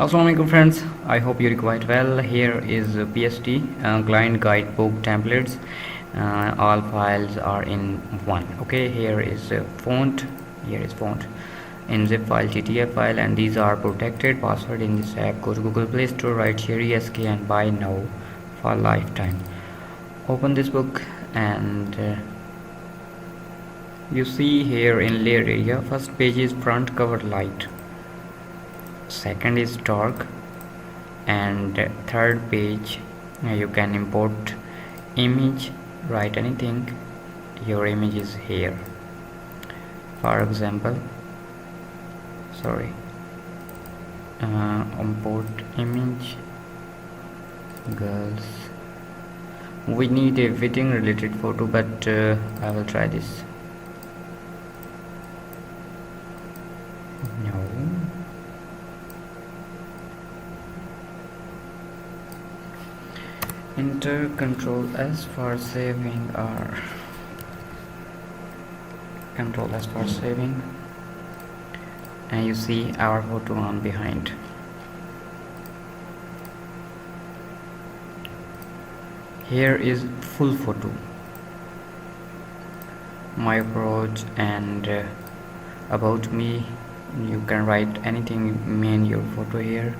Assalamualaikum friends, I hope you're quite well. Here is PSD client guidebook templates. All files are in one. Okay, here is font, in zip file, TTF file, and these are protected. Password in this app. Go to Google Play Store, write Sheri SK and buy now for lifetime. Open this book and you see here in layer area, first page is front cover light, second is dark, and third page you can import image, write anything. Your image is here, for example, import image girls. We need a wedding related photo, but I will try this. No, enter Control S for saving, or Control S for saving, and you see our photo on behind. Here is full photo, my approach, and about me. You can write anything in your photo here.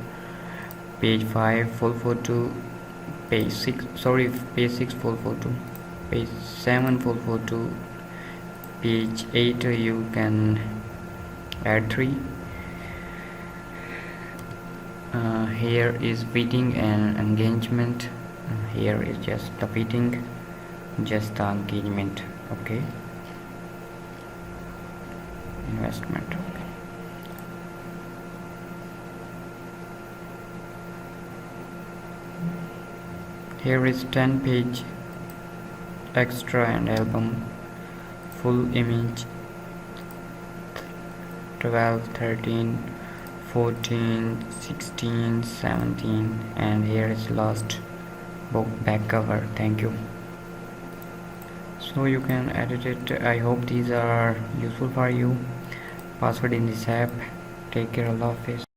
Page 5 full photo, page 6 full photo, page 7 full photo, page 8 you can add 3. Here is wedding and engagement. Here is just the wedding, just the engagement. Okay, investment. Okay, here is 10 page extra and album, full image 12, 13, 14, 16, 17, and here is last book back cover. Thank you. So you can edit it. I hope these are useful for you. Password in this app. Take care. Allah Hafiz.